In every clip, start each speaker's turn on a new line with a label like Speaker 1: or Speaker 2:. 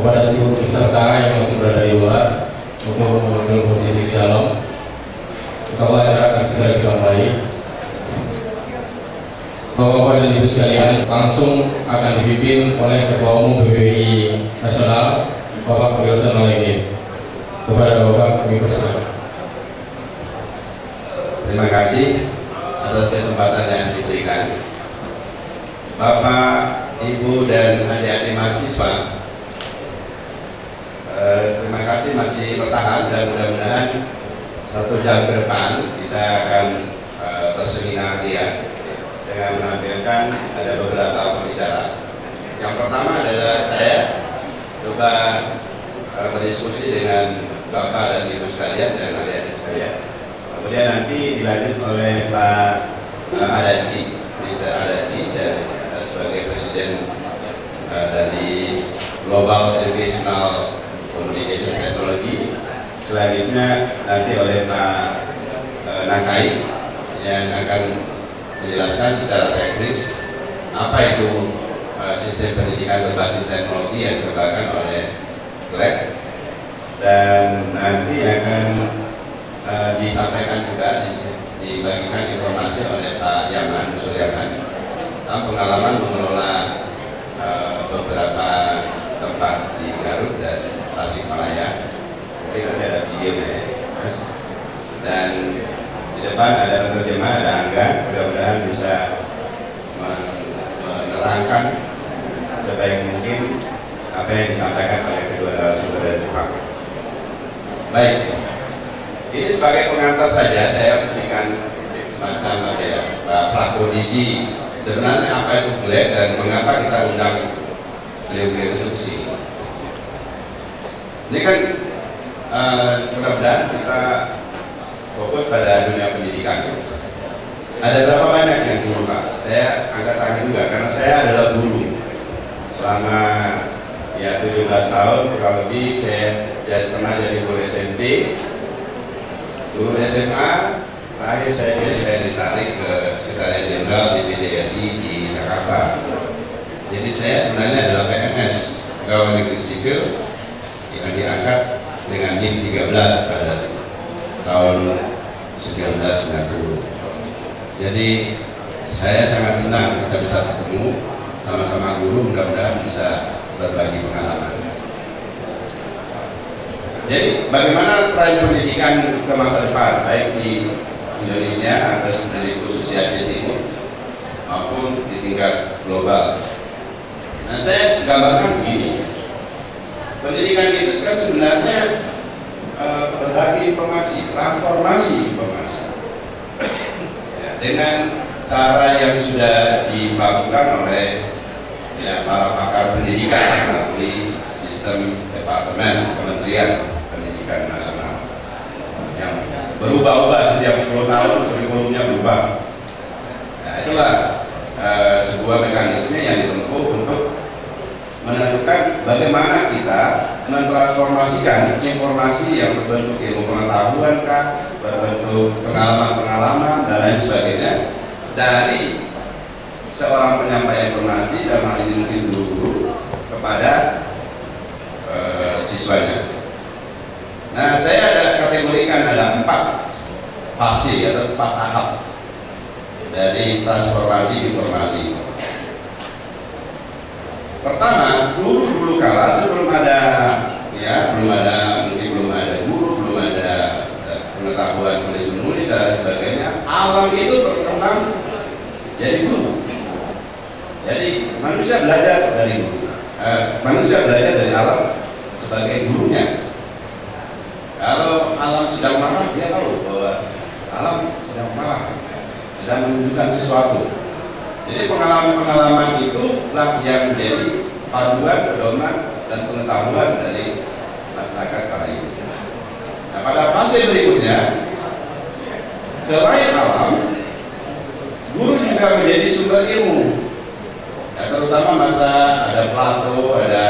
Speaker 1: kepada seluruh peserta yang masih berada di luar untuk mengambil posisi di dalam. Insyaallah acara akan segera kita mulai. Bapak-bapak dan ibu sekalian, langsung akan dipimpin oleh Ketua Umum PBI Nasional, Bapak Wilson Malegi. Kepada Bapak kami persilakan.
Speaker 2: Terima kasih atas kesempatan yang diberikan. Bapak, Ibu, dan adik-adik mahasiswa, terima kasih masih bertahan, dan mudah-mudahan 1 jam ke depan kita akan berseminar dengan menampilkan ada beberapa pembicara. Yang pertama adalah saya coba berdiskusi dengan Bapak dan Ibu sekalian dan adik-adik sekalian. Kemudian nanti dilanjut oleh Pak Adachi, Mr. Adachi, dan sebagai Presiden dari Global Educational Communication Technology. Selanjutnya nanti oleh Pak Nakai yang akan menjelaskan secara teknis apa itu sistem pendidikan berbasis teknologi yang dikembangkan oleh GLED, dan nanti akan disampaikan juga, dibagikan informasi oleh Pak Yaman Suryaman tentang pengalaman mengelola beberapa tempat di Garut dan Tasikmalaya. Mungkin nanti ada videonya, dan di depan ada penerjemah, ada Angga. Mudah-mudahan bisa menerangkan sebaik mungkin apa yang disampaikan oleh kedua narasumber dari Jepang. Baik, ini sebagai pengantar saja saya berikan semacam prakondisi sebenarnya apa itu GLED dan mengapa kita undang beliau-beliau itu ke sini. Ini kan mudah-mudahan kita fokus pada dunia pendidikan. Ada berapa banyak yang guru, Pak? Saya angkat tangan juga karena saya adalah guru selama 17 tahun kurang lebih. Saya pernah jadi guru SMP, guru SMA. Terakhir saya ditarik ke Sekretariat Jenderal di PDRI di Jakarta. Jadi saya sebenarnya adalah PNS, pegawai negeri sipil, yang diangkat dengan NIM 13 pada tahun 1990. Jadi saya sangat senang kita bisa bertemu sama-sama guru, mudah-mudahan bisa berbagi pengalaman. Jadi bagaimana tren pendidikan ke masa depan, baik di Indonesia atau sebenarnya khusus di Aceh Timur maupun di tingkat global. Nah, saya gambarkan begini. Pendidikan itu kan sebenarnya berbagi informasi, transformasi informasi, ya, dengan cara yang sudah dilakukan oleh para pakar pendidikan melalui departemen Kementerian Pendidikan Nasional yang berubah-ubah setiap 10 tahun, kurikulumnya berubah. Nah, itulah sebuah mekanisme yang ditempuh untuk menentukan bagaimana kita mentransformasikan informasi yang berbentuk ilmu pengetahuan kah, berbentuk pengalaman-pengalaman dan lain sebagainya dari seorang penyampai informasi, dalam hal ini mungkin guru-guru, kepada siswanya. Nah, saya ada kategorikan ada 4 fase atau 4 tahap dari transformasi informasi. Pertama, dulu kala sebelum ada mungkin belum ada guru, belum ada pengetahuan tulis menulis dan sebagainya, alam itu berkembang jadi guru. Jadi manusia belajar dari guru, manusia belajar dari alam sebagai gurunya. Kalau alam sedang marah, dia tahu bahwa alam sedang marah, sedang menunjukkan sesuatu. Jadi pengalaman-pengalaman itulah yang menjadi panduan, pedoman, dan pengetahuan dari masyarakat kala itu. Nah, pada fase berikutnya, selain alam, guru juga menjadi sumber ilmu. Ya, terutama masa ada Plato, ada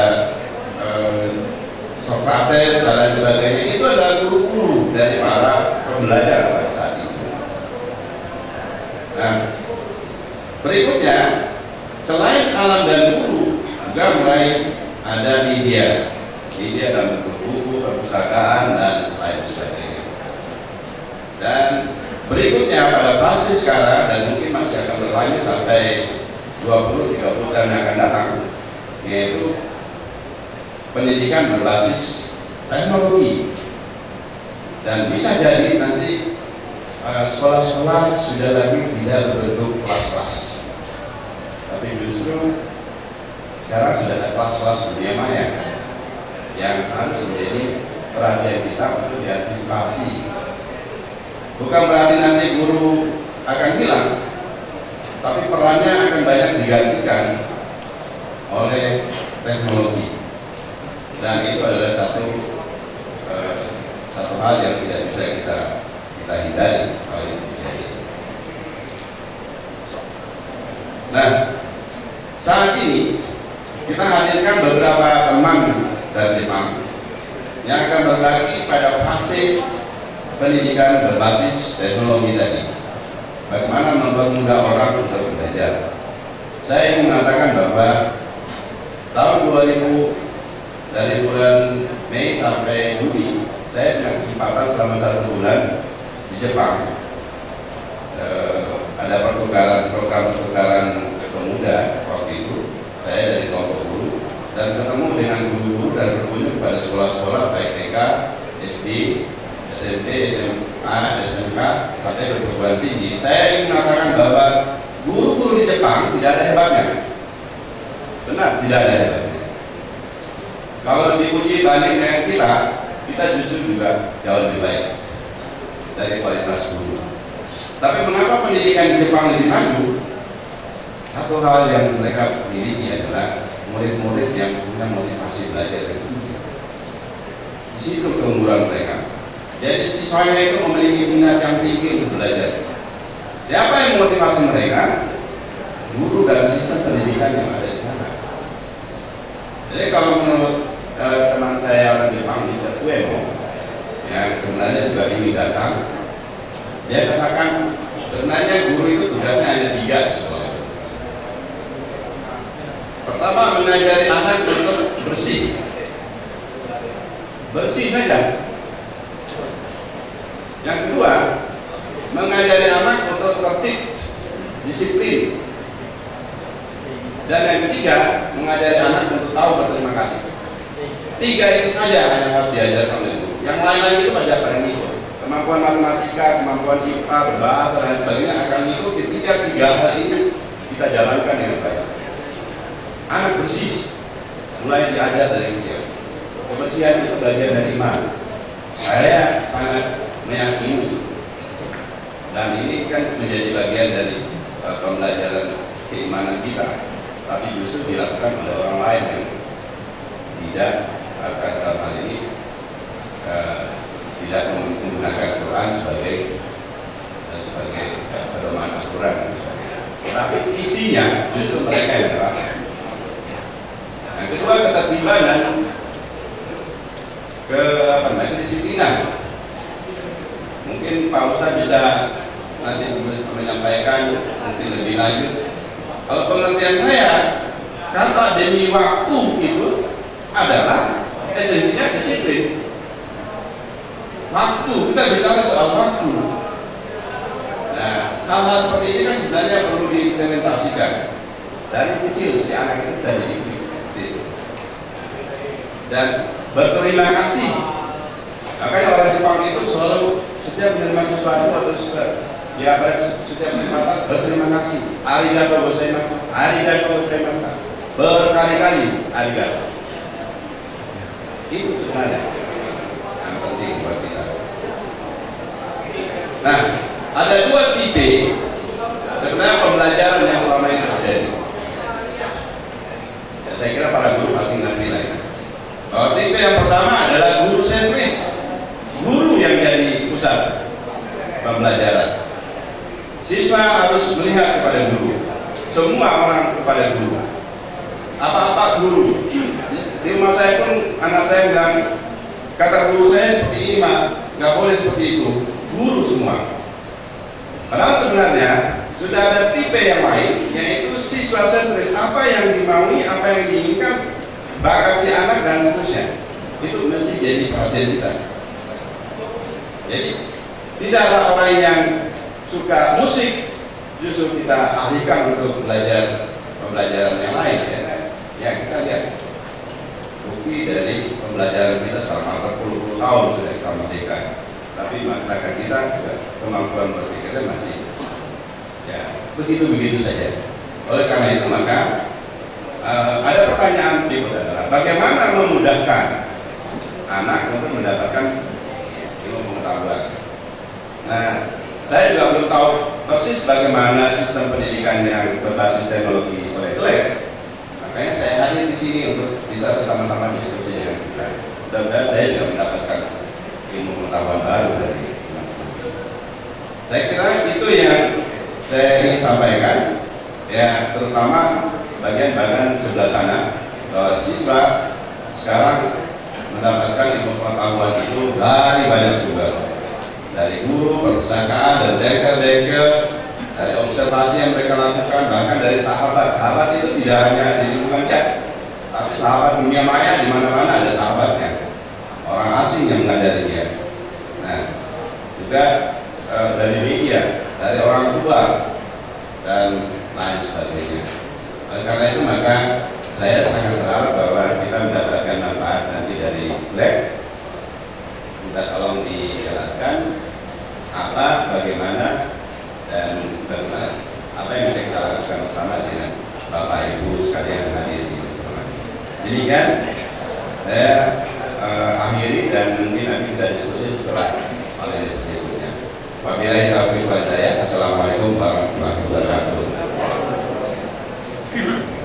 Speaker 2: Sokrates, dan lain sebagainya. Itu adalah guru-guru dari para pembelajar pada saat itu. Nah, berikutnya, selain alam dan guru, juga mulai ada media dalam bentuk buku, perpustakaan, dan lain sebagainya. Dan berikutnya pada fase sekarang, dan mungkin masih akan berlanjut sampai 20-30 tahun yang akan datang, yaitu pendidikan berbasis teknologi. Dan bisa jadi nanti sekolah-sekolah sudah lagi tidak berbentuk kelas-kelas, tapi justru sekarang sudah ada kelas-kelas dunia maya yang harus menjadi perhatian kita untuk diantisipasi. Bukan berarti nanti guru akan hilang, tapi perannya akan banyak digantikan oleh teknologi, dan itu adalah satu hal yang tidak bisa kita hindari kalau itu terjadi. Nah, saat ini kita hadirkan beberapa teman dari Jepang yang akan berbagi pada fase pendidikan berbasis teknologi tadi. Bagaimana mempermudah orang untuk belajar. Saya ingin mengatakan bahwa tahun 2000 dari bulan Mei sampai Juni saya punya kesempatan selama 1 bulan di Jepang. Ada program pertukaran pemuda waktu itu. Saya dari kelompok guru dan ketemu dengan guru-guru dan berkunjung pada sekolah-sekolah baik TK, SD, SMP, SMA, SMK sampai perguruan tinggi. Saya ingin mengatakan bahwa guru-guru di Jepang tidak ada hebatnya. Benar, tidak ada hebatnya. Kalau diuji banding dengan kita justru juga jauh lebih baik dari kualitas guru. Tapi mengapa pendidikan di Jepang lebih maju? Satu hal yang mereka miliki adalah murid-murid yang punya motivasi belajar yang tinggi. Di situ keunggulan mereka. Jadi siswanya itu memiliki minat yang tinggi untuk belajar. Siapa yang memotivasi mereka? Guru dan sistem pendidikan yang ada di sana. Jadi kalau menurut teman saya orang Jepang, Mr. Uemo, yang sebenarnya juga ini datang, dia katakan sebenarnya guru itu tugasnya hanya 3 di sekolah itu. Pertama, mengajari anak untuk bersih saja. Yang kedua, mengajari anak untuk tertib, disiplin. Dan yang ketiga, mengajari anak untuk tahu berterima kasih. 3 itu saja yang harus diajarkan oleh guru. Yang lain-lain itu pada pada ngikut. Kemampuan matematika, kemampuan IPA, berbahasa dan sebagainya akan mengikuti. 3 hal ini kita jalankan dengan baik. Anak bersih, mulai diajar dari kecil. Kebersihan itu bagian dari iman. Saya sangat meyakini, dan ini kan menjadi bagian dari pembelajaran keimanan kita, tapi justru dilakukan oleh orang lain yang tidak akan tapi isinya justru mereka yang neraka. Yang kedua, ketertiban dan kedisiplinan. Mungkin Pak Ustadz bisa nanti menyampaikan mungkin lebih lanjut. Kalau pengertian saya, kata demi waktu itu adalah esensinya disiplin. Waktu, kita bicara soal waktu. Nah, hal-hal seperti ini kan sebenarnya perlu diimplementasikan dari kecil si anak itu sudah dididik. Dan berterima kasih. Makanya orang Jepang itu selalu setiap menerima sesuatu atau ya setiap kesempatan berterima kasih. Arigatou gozaimasu, arigatou gozaimasu. Berkali-kali arigatou. Itu sebenarnya yang penting buat kita. Nah, ada dua tipe sebenarnya pembelajaran yang selama ini terjadi. Ya, saya kira para guru pasti ngerti lah ini. Bahwa tipe yang pertama adalah guru sentris, guru yang jadi pusat pembelajaran. Siswa harus melihat kepada guru, semua orang kepada guru. Apa-apa guru. Di rumah saya pun anak saya bilang, kata guru saya seperti ini, Mak, nggak boleh seperti itu. Guru semua. Padahal sebenarnya sudah ada tipe yang lain, yaitu siswa sentris. Apa yang dimaui, apa yang diinginkan, bakat si anak dan seterusnya. Itu mesti jadi perhatian kita. Jadi tidaklah orang yang suka musik justru kita alihkan untuk belajar pembelajaran yang lain, ya. Ya, kita lihat bukti dari pembelajaran kita selama berpuluh-puluh tahun sudah kita merdeka, tapi masyarakat kita kemampuan berpikirnya masih ya begitu-begitu saja. Oleh karena itu maka ada pertanyaan berikut adalah bagaimana memudahkan anak untuk mendapatkan ilmu pengetahuan. Nah, saya juga belum tahu persis bagaimana sistem pendidikan yang berbasis teknologi oleh Gleb. Makanya saya hadir di sini untuk bisa bersama-sama diskusi dengan kita. Mudah-mudahan saya juga mendapatkan ilmu pengetahuan baru dari teman-teman. Saya kira itu yang saya ingin sampaikan, ya, terutama bagian-bagian sebelah sana, bahwa siswa sekarang mendapatkan ilmu pengetahuan itu dari banyak sumber, dari guru, perpustakaan, dan deker-deker, dari observasi yang mereka lakukan, bahkan dari sahabat. Sahabat itu tidak hanya di lingkungan kita, tapi sahabat dunia maya, di mana-mana ada sahabatnya, orang asing yang mengajari dia. Nah, juga dari media, dari orang tua, dan lain sebagainya. Karena itu maka saya sangat berharap bahwa kita mendapatkan manfaat nanti dari Gleb. Kita tolong dijelaskan apa, bagaimana, dan bagaimana apa yang bisa kita lakukan bersama dengan Bapak Ibu sekalian yang hadir di tempat ini. Demikian saya akhiri, dan mungkin nanti kita diskusi setelah panel berikutnya. Wabillahi taufiq wal hidayah. Assalamualaikum warahmatullahi wabarakatuh.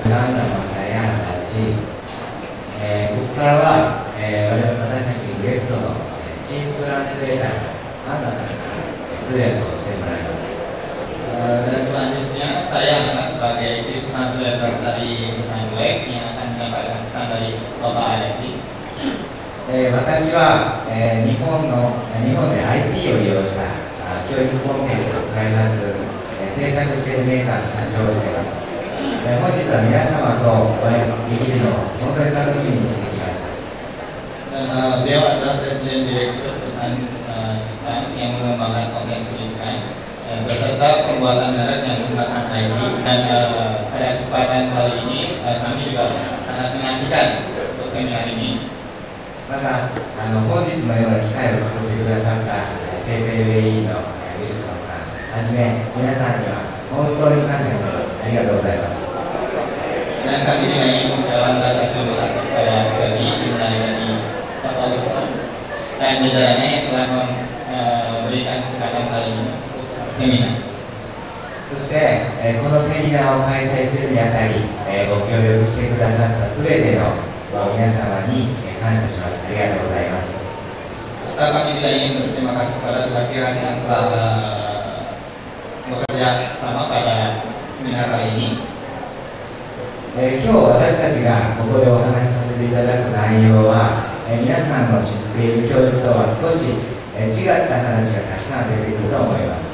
Speaker 3: Nama saya Haji. ここからは、私たちグレットのチーフトランスレーターアンナさんから通訳をしてもらいます。
Speaker 4: Dan selanjutnya saya akan sebagai Chief Translator dari perusahaan Gleb yang akan menyampaikan pesan dari Bapak Haji.
Speaker 3: 私は、日本で IT を利用した教育コンテンツを開発、制作しているメーカーの社長をしています。本日は皆様とお会いできるのを本当に楽しみにしてきました。
Speaker 4: Dan beliau adalah Presiden Direktur perusahaan Jepang yang mengembangkan konten pendidikan beserta pembuatan merek yang menggunakan IT. Dan pada kesempatan kali ini kami juga sangat menantikan untuk seminar ini.
Speaker 3: また本日のような機会を作ってくださった PayPay のウィルソンさんはじめ皆さんには本当に感謝しています。ありがとうございます。
Speaker 4: Dan kami juga ingin mengucapkan rasa terima kasih kepada kami dimulai dari Bapak Wilson dan jajarannya yang telah memberikan kesempatan kali ini untuk seminar.
Speaker 3: そして、このセミナーを開催するにあたり、ご協力してくださったすべての皆様に感謝します。ありがとうございます。
Speaker 4: Serta kami juga ingin berterima kasih kepada pihak-pihak yang telah bekerja sama pada seminar kali ini.
Speaker 3: 今日私たちがここでお話しさせていただく内容は、皆さんの知っている教育とは少し、違った話がたくさん出てくると思います。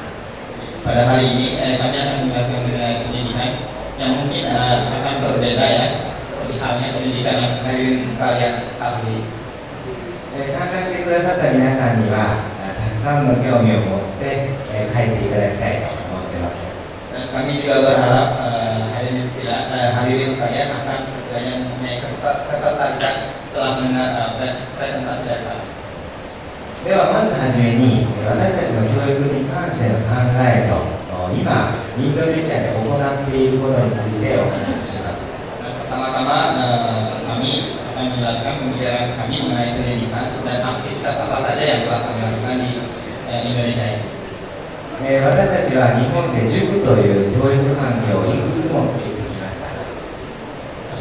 Speaker 4: Pada hari ini kami akan menjelaskan mengenai pendidikan yang mungkin akan berbeda ya, seperti halnya pendidikan yang hadirin sekalian ketahui.
Speaker 3: 参加してくださった皆さんにはたくさんの興味を持って、帰っていただきたいと思っています。
Speaker 4: Kami juga berharap hadirin sekalian akan istilahnya mempunyai ketertarikan setelah mendengar presentasi dari kami.
Speaker 3: ではまずはじめに私たちの教育に関しての考えと今インドネシアで行っていることについてお話しします。
Speaker 4: Pertama-tama kami akan menjelaskan pembicaraan kami mengenai pendidikan dan aktivitas apa saja yang telah kami lakukan di Indonesia ini.
Speaker 3: 私たちは日本で塾という教育環境をいくつも作ってきました。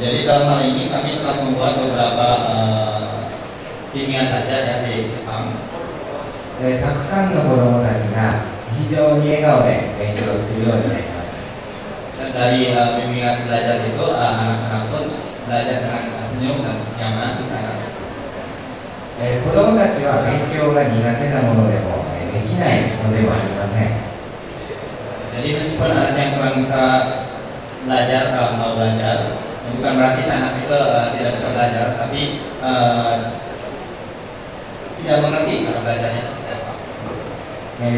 Speaker 4: Jadi dalam hal ini kami telah membuat beberapa bimbingan belajar di Jepang.
Speaker 3: たくさんの子どもたちが非常に笑顔で勉強するようになりました。
Speaker 4: Dan dari bimbingan belajar itu anak-anak pun belajar dengan senyum dan nyaman di sana.
Speaker 3: 子どもたちは勉強が苦手なものでもできないのではありません。
Speaker 4: Jadi meskipun anak yang kurang bisa belajar kalau mau belajar, bukan berarti anak itu tidak bisa belajar, tapi tidak mengerti cara belajarnya seperti apa.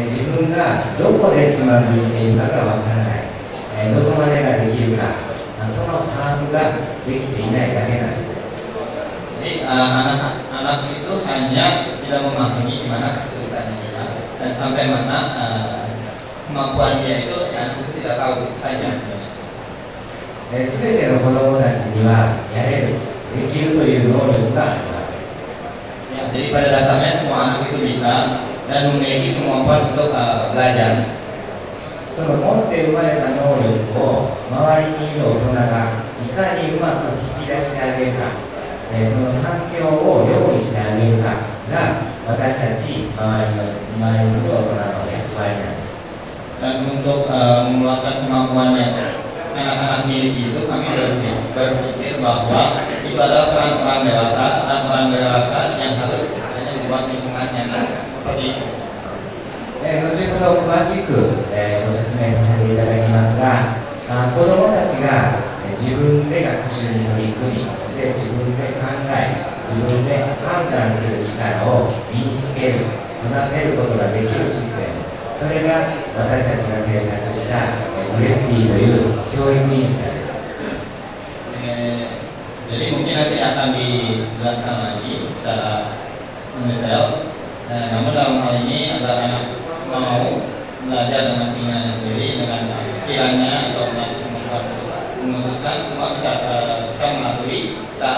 Speaker 3: 自分がどこでつまずいているかがわからない、どこまでができるか、その把握ができていないだけなんです。
Speaker 4: Jadi anak-anak itu hanya tidak memahami di mana kesulitannya dia dan sampai mana kemampuan dia itu si anak itu tidak tahu saja sebenarnya.
Speaker 3: すべての子どもたちにはやれる、できるという能力があります。
Speaker 4: Ya, jadi pada dasarnya semua anak itu bisa dan memiliki kemampuan untuk belajar.
Speaker 3: その持って生まれた能力を周りにいる大人がいかにうまく引き出してあげるか、その環境を用意してあげるかが私たち周りにいる大人の役割なんです。
Speaker 4: Dan untuk mengeluarkan kemampuan yang anak-anak miliki itu kami berpikir bahwa itu adalah peran orang dewasa dan orang dewasa yang harus istilahnya membuat lingkungan yang seperti itu.
Speaker 3: 後ほど詳しく、ご説明させていただきますが、子どもたちが自分で学習に取り組み、そして自分で考え、自分で判断する力を身につける、育てることができるシステム、それが私たちが制作したグレフティという教育インフラです。
Speaker 4: Jadi mungkin nanti akan dijelaskan lagi secara mendetail. Namun dalam hal ini agar anak mau belajar dengan keinginannya sendiri, dengan pikirannya atau kemampuan memutuskan, semua bisa kita melalui, kita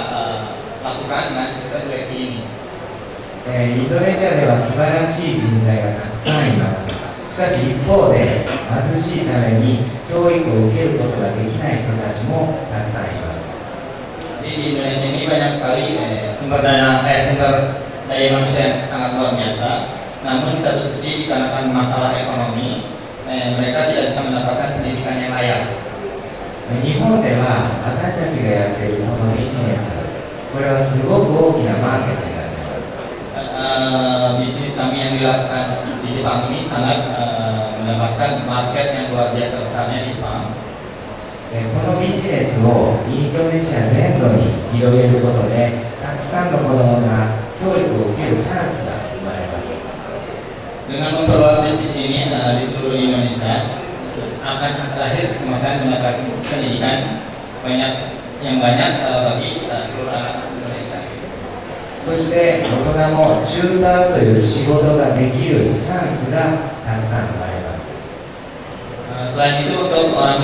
Speaker 4: lakukan dengan sistem grade ini.
Speaker 3: インドネシアでは素晴らしい人材がたくさんいます。しかし一方で貧しいために教育を受けることができない人たちもたくさんいます。
Speaker 4: Jadi di Indonesia ini banyak sekali sumber daya manusia yang sangat luar biasa. Namun di satu sisi dikarenakan masalah ekonomi, mereka tidak bisa mendapatkan pendidikan yang layak.
Speaker 3: 日本では私たちがやっているこのビジネス、これはすごく大きなマーケットになっています。
Speaker 4: Bisnis kami yang dilakukan di Jepang ini sangat mendapatkan market yang luar biasa besarnya di Jepang.
Speaker 3: このビジネスをインドネシア全土に広げることで、たくさんの子どもが教育を受けるチャンスが生まれます。
Speaker 4: Dengan memperluas bisnis ini di seluruh Indonesia, akan lahir kesempatan mendapatkan pendidikan yang banyak bagi seluruh anak Indonesia.
Speaker 3: そして大人もチューターという仕事ができるチャンスがたくさん生まれます。
Speaker 4: Selain itu untuk orang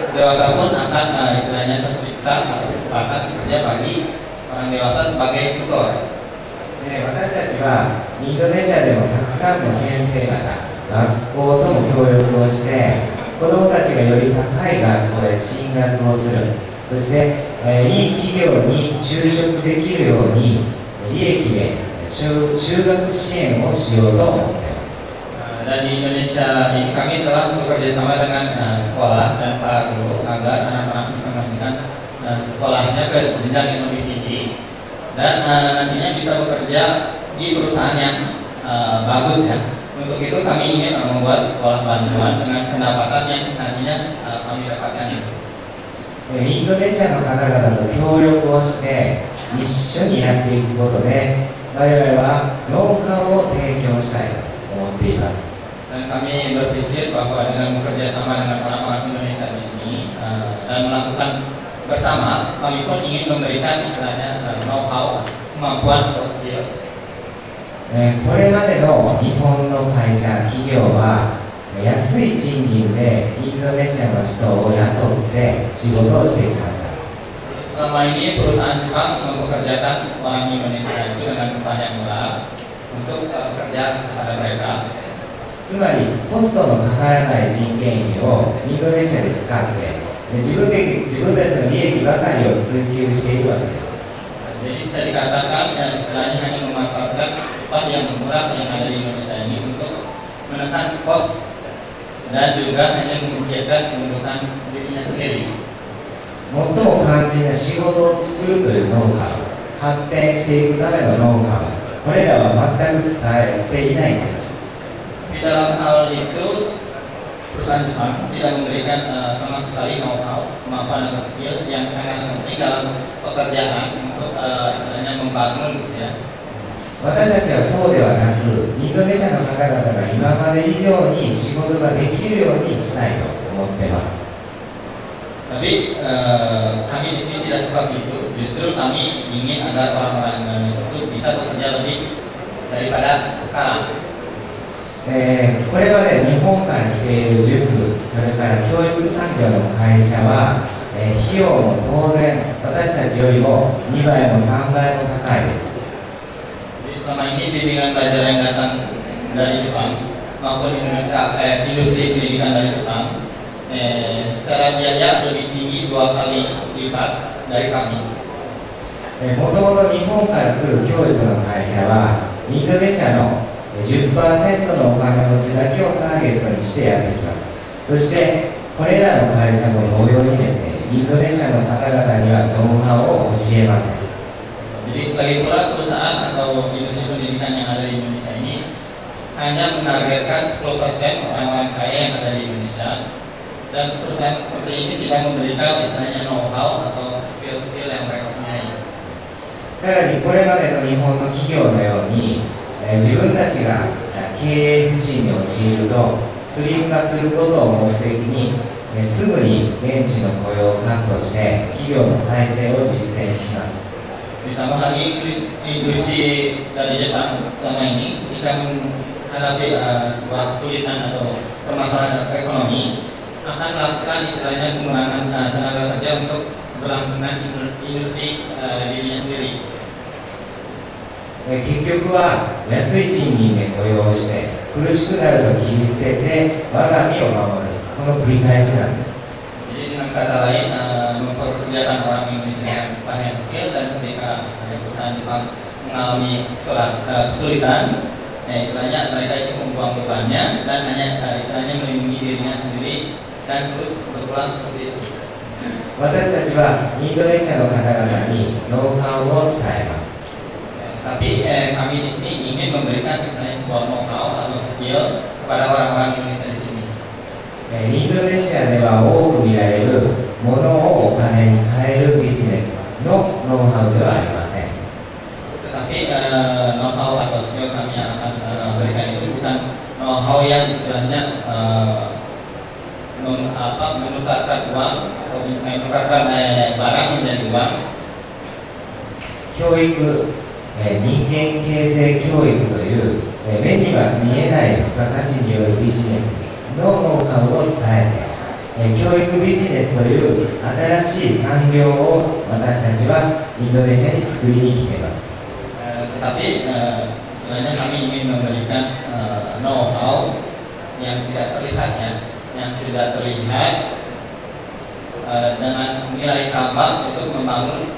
Speaker 4: dewasa pun akan istilahnya tercipta atau kesempatan kerja bagi orang dewasa sebagai tutor.
Speaker 3: 私たちはインドネシアでもたくさんの先生方、学校とも協力をして子どもたちがより高い学校へ進学をする、そして、いい企業に就職できるように利益で就学支援をしようと思っています。
Speaker 4: Dan di Indonesia ini kami telah bekerja sama dengan sekolah dan para guru agar anak-anak bisa melanjutkan sekolahnya ke jenjang yang lebih tinggi dan nantinya bisa bekerja di perusahaan yang bagus ya. Untuk itu kami ingin membuat sekolah bantuan dengan pendapatan yang nantinya kami dapatkan itu.
Speaker 3: インドネシアの方々と協力をして一緒にやっていくことで我々はノウハウを提供したいと思っています。
Speaker 4: Dan kami berpikir bahwa dengan bekerja sama dengan orang-orang Indonesia di sini dan melakukan bersama, kami pun ingin memberikan istilahnya know-how, kemampuan atau skill.
Speaker 3: これまでの日本の会社、企業は安い賃金でインドネシアの人を雇って仕事をしてきました。
Speaker 4: Selama ini perusahaan Jepang mempekerjakan orang Indonesia itu dengan upah yang murah untuk bekerja kepada mereka.
Speaker 3: つまりコストのかからない人件費をインドネシアで使って自分たちの利益ばかりを追求しているわけです。
Speaker 4: Jadi bisa dikatakan istilahnya hanya memanfaatkan upah yang murah yang ada di Indonesia ini untuk menekan kos dan juga hanya memikirkan kebutuhan dirinya sendiri.
Speaker 3: 最も肝心な仕事を作るというノウハウ、発展していくためのノウハウ、これらは全く伝えていないんです。
Speaker 4: Di dalam hal itu perusahaan Jepang tidak memberikan sama sekali know-how, kemampuan atau skill yang sangat penting dalam pekerjaan untuk istilahnya membangun gitu ya.
Speaker 3: 私たちはそうではなく、インドネシアの方々が今まで以上に仕事ができるようにしたいと思っています。
Speaker 4: Tapi kami di sini tidak seperti itu. Justru kami ingin agar orang-orang Indonesia itu bisa bekerja lebih daripada sekarang.
Speaker 3: これまで日本から来ている塾、それから教育産業の会社は、費用も当然私たちよりも2倍も3倍も高いです。
Speaker 4: Jadi selama ini bimbingan belajar yang datang dari Jepang maupun industri pendidikan dari Jepang secara biaya lebih tinggi 2 kali lipat dari kami.
Speaker 3: もともと日本から来る教育の会社はインドネシアの 10% のお金持ちだけをターゲットにしてやってきます。そしてこれらの会社も同様にですね、インドネシアの方々にはノウハウを教えません。
Speaker 4: Jadi lagi pula perusahaan atau industri pendidikan yang ada di Indonesia ini hanya menargetkan 10% orang-orang kaya yang ada di Indonesia dan perusahaan seperti ini tidak memberikan misalnya know-how atau skill-skill yang mereka punyai.
Speaker 3: さらにこれまでの日本の企業のように自分たちが経営不振に陥るとスリム化することを目的にすぐに現地の雇用をカットして企業の再生を実践します。
Speaker 4: Ditambah lagi industri dari Jepang selama ini ketika menghadapi sebuah kesulitan atau permasalahan ekonomi akan melakukan istilahnya pengurangan tenaga kerja untuk keberlangsungan industri dirinya sendiri.
Speaker 3: 結局は安い賃金で雇用して苦しくなると切り捨てて我が身を守る、この繰り返しなんです。
Speaker 4: Jadi dengan kata lain mempekerjakan orang Indonesia dengan upah yang kecil dan ketika misalnya perusahaan Jepang mengalami kesulitan, istilahnya mereka itu membuang bebannya dan hanya istilahnya melindungi dirinya sendiri dan terus berulang seperti itu.
Speaker 3: 私たちはインドネシアの方々にノウハウを伝えます。
Speaker 4: Tapi kami di sini ingin memberikan istilahnya sebuah know-how atau skill kepada orang-orang Indonesia di sini.
Speaker 3: インドネシアでは多く見られるものをお金に変えるビジネスのノウハウではありません。
Speaker 4: Tetapi know-how atau skill kami yang akan berikan itu bukan know-how yang istilahnya menukarkan uang atau menukarkan barang menjadi uang.
Speaker 3: 教育、人間形成教育という目には見えない付加価値によるビジネスのノウハウを伝えて、教育ビジネスという新しい産業を私たちはインドネシアに作りに来ています。
Speaker 4: Tetapi sebenarnya kami ingin memberikan know-how yang tidak terlihat ya, yang tidak terlihat dengan nilai tambah untuk membangun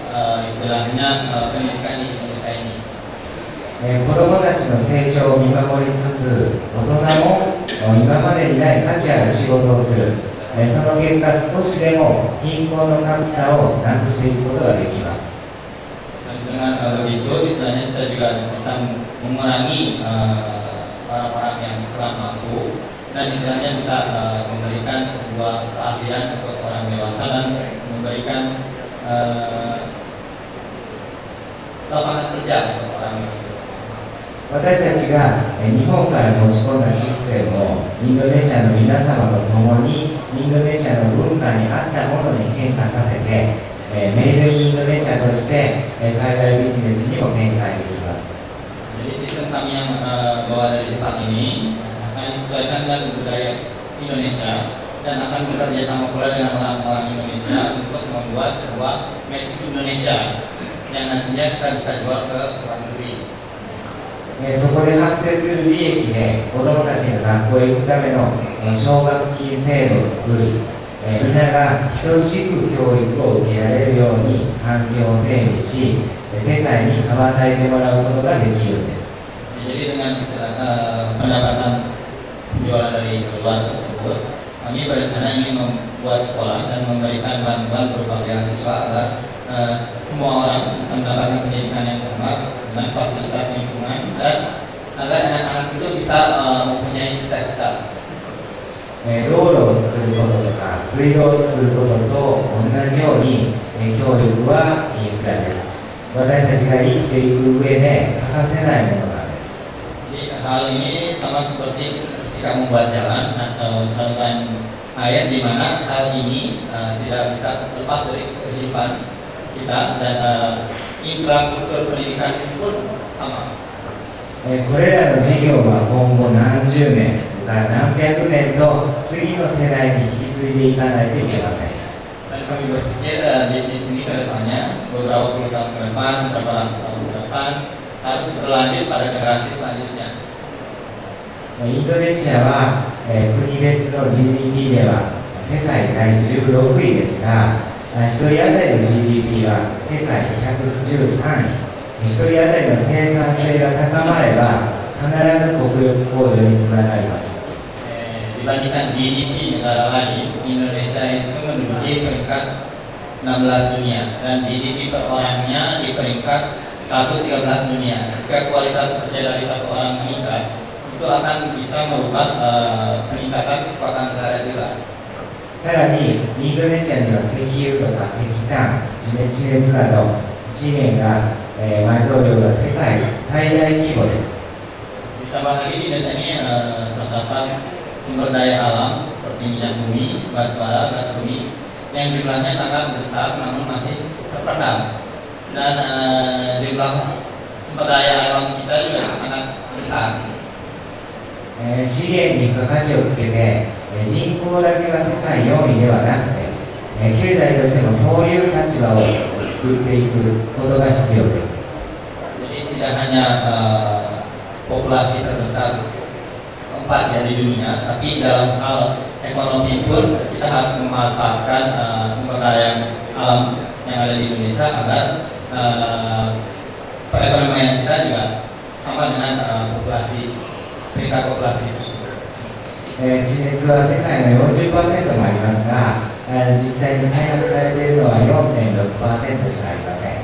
Speaker 4: istilahnya pendidikan di Indonesia ini.
Speaker 3: 子どもたちの成長を見守りつつ、大人も今までにない価値ある仕事をする、その結果少しでも貧困の格差をなくしていくことができます。
Speaker 4: Dengan begitu, istilahnya kita juga bisa mengurangi orang-orang yang kurang mampu, dan istilahnya bisa memberikan sebuah keahlian untuk orang dewasa dan memberikan lapangan kerja untuk orang dewasa.
Speaker 3: 私たちが日本から持ち込んだシステムをインドネシアの皆様と共にインドネシアの文化に合ったものに変化させて、メイドインドネシアとして海外ビジネスにも展開できます。
Speaker 4: Jadi sistem kami yang bawa dari Jepang ini akan disesuaikan dengan budaya Indonesia dan akan bekerja sama pula dengan orang-orang Indonesia untuk membuat sebuah made in Indonesia yang nantinya kita bisa jual ke luar negeri.
Speaker 3: そこで発生する利益で子どもたちが学校へ行くための奨学金制度を作り、皆が等しく教育を受けられるように環境を整備し、世界に羽ばたいてもらうことができるんです。
Speaker 4: Jadi dengan istilah pendapatan penjualan dari luar tersebut, kami berencana ingin membuat sekolah dan memberikan bantuan berupa beasiswa agar semua orang bisa mendapatkan pendidikan yang sama dengan fasilitas lingkungan dan agar anak-anak itu bisa mempunyai cita-cita.
Speaker 3: 道路を作ることとか水道を作ることと同じように教育はインフラです。私たちが生きていく上で欠かせないものなんです。
Speaker 4: Jadi hal ini sama seperti ketika membuat jalan atau saluran air, di mana hal ini tidak bisa lepas dari kehidupan kita dan infrastruktur pendidikan pun sama.
Speaker 3: これらの事業は今後何十年から何百年と次の世代に引き継いでいかないといけません。
Speaker 4: Dan kami berpikir bisnis ini ke depannya beberapa puluh tahun ke depan, beberapa ratus tahun ke depan harus berlanjut pada generasi selanjutnya.
Speaker 3: インドネシアは国別の GDP では世界第16位ですが、1人当たりの GDP は世界113位。 1人当たりの生産性が高まれば必ず国力向上につながります。
Speaker 4: Dibandingkan GDP negara lain, Indonesia itu menduduki peringkat 16 dunia dan GDP per orangnya di peringkat 113 dunia. Jika kualitas kerja dari satu orang meningkat, itu akan bisa merubah peningkatan kekuatan negara juga.
Speaker 3: さらにインドネシアには石油とか石炭、地熱など資源が埋蔵量が世界最大規模です。
Speaker 4: Ditambah lagi di Indonesia ini terdapat sumber daya alam seperti minyak bumi, batu bara, gas bumi yang jumlahnya sangat besar namun masih terpendam, dan jumlah sumber daya alam kita juga sangat besar.
Speaker 3: 資源に付加価値をつけて人口だけが世界4位ではなくて経済としてもそういう立場を作っていくことが必要です。
Speaker 4: Jadi tidak hanya populasi terbesar keempat ya di dunia, tapi dalam hal ekonomi pun kita harus memanfaatkan sumber daya alam yang ada di Indonesia agar perekonomian kita juga sama dengan peringkat populasi tersebut.
Speaker 3: 地熱は世界の 40% もありますが、実際に開発されているのは 4.6% しかありません。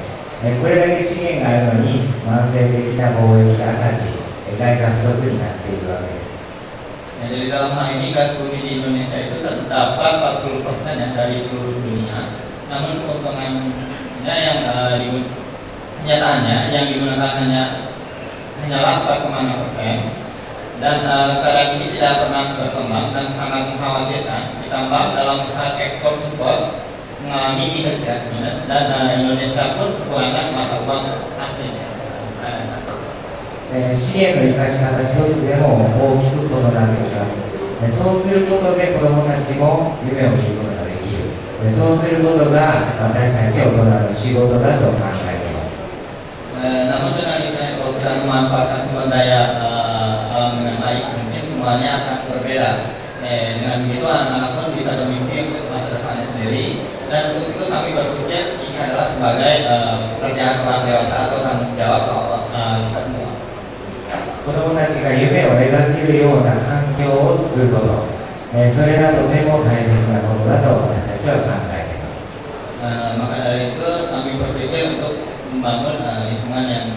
Speaker 3: これだけ資源があるのに慢性的な貿易赤字、外貨不足になっているわけです。
Speaker 4: Jadi dalam hal ini gas bumi di Indonesia itu terdapat 40% yang dari seluruh dunia, namun keuntungannya yang kenyataannya yang digunakan hanyalah 4,6%. Dan keadaan ini tidak pernah berkembang dan sangat mengkhawatirkan. Ditambah dalam hal ekspor impor mengalami minus dan Indonesia pun kekurangan mata uang asing.
Speaker 3: 資源の生かし方一つでも大きく異なってきます。そうすることで子どもたちも夢を見ることができる。そうすることが私たち大人の仕事だと考えています。
Speaker 4: Namun dengan misalnya kalau kita memanfaatkan sumber daya alam dengan baik, mungkin semuanya akan berbeda. Dengan begitu anak-anak pun bisa bermimpi untuk masa depannya sendiri, dan untuk itu kami berpikir ini adalah sebagai pekerjaan orang dewasa atau tanggung jawab kita semua.
Speaker 3: 子どもたちが夢を描けるような環境を作ること、それがとても大切なことだと私たちは考えています。
Speaker 4: Maka dari itu kami berpikir untuk membangun lingkungan yang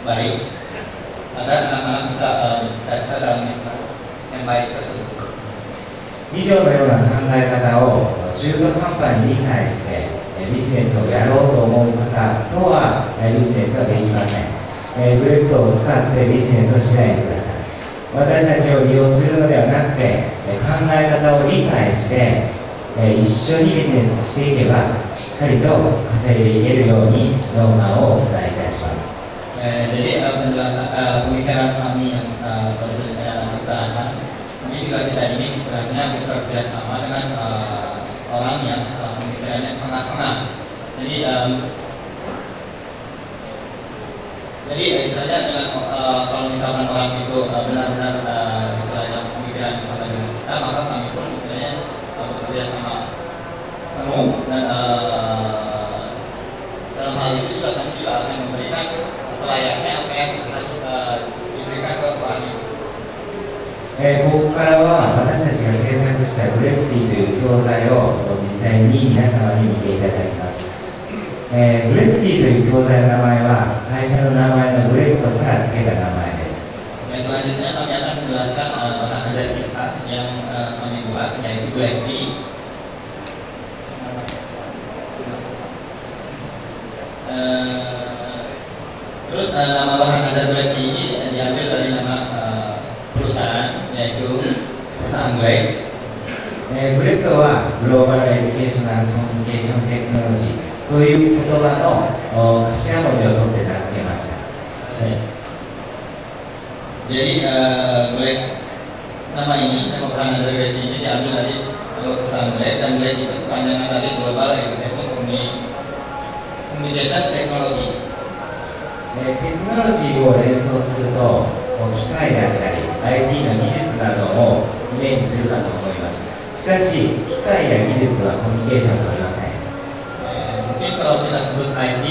Speaker 4: baik agar anak-anak bisa bercita-cita dalam lingkungan yang baik tersebut.
Speaker 3: 以上のような考え方を中途半端に理解してビジネスをやろうと思う方とはビジネスはできません。グレクトを使ってビジネスをしないでください。私たちを利用するのではなくて考え方を理解して一緒にビジネスしていけばしっかりと稼いでいけるようにノウハウをお伝えいたします。
Speaker 4: Jadi penjelasan pemikiran kami yang utarakan, kami juga tidak ingin istilahnya bekerja sama dengan orang yang pemikirannya setengah-setengah. Jadi istilahnya dengan kalau misalkan orang itu benar-benar istilahnya pemikiran sama dengan kita, maka kami pun istilahnya bekerja sama penuh dan dalam hal itu juga kami juga akan memberikan selayaknya apa yang harus diberikan ke orang itu.
Speaker 3: ここからは私たちが制作したグレクティという教材を実際に皆様に見ていただきます。グレクティという教材の名前は会社の名前のグレクトから付けた名前です。
Speaker 4: Selanjutnya kami akan menjelaskan bahan ajar kita yang kami buat yaitu Grekti. Terus nama bahan ajar Grekti ini diambil dari nama perusahaan yaitu perusahaan Grek.
Speaker 3: グレクトはグローバルエデュケーショナルコミュニケーションテクノロジーという言葉の頭文字を取って名付けました。
Speaker 4: Jadi Grek nama ini, nama bahan ajar Grek ini diambil dari perusahaan Grek dan Grek itu kepanjangan dari Global Education Communication Technology.
Speaker 3: テクノロジーを連想すると機械であったり IT の技術などをイメージするかと思います。しかし機械や技術はコミュニケーションを取りません。
Speaker 4: Mungkin kalau kita sebut IT,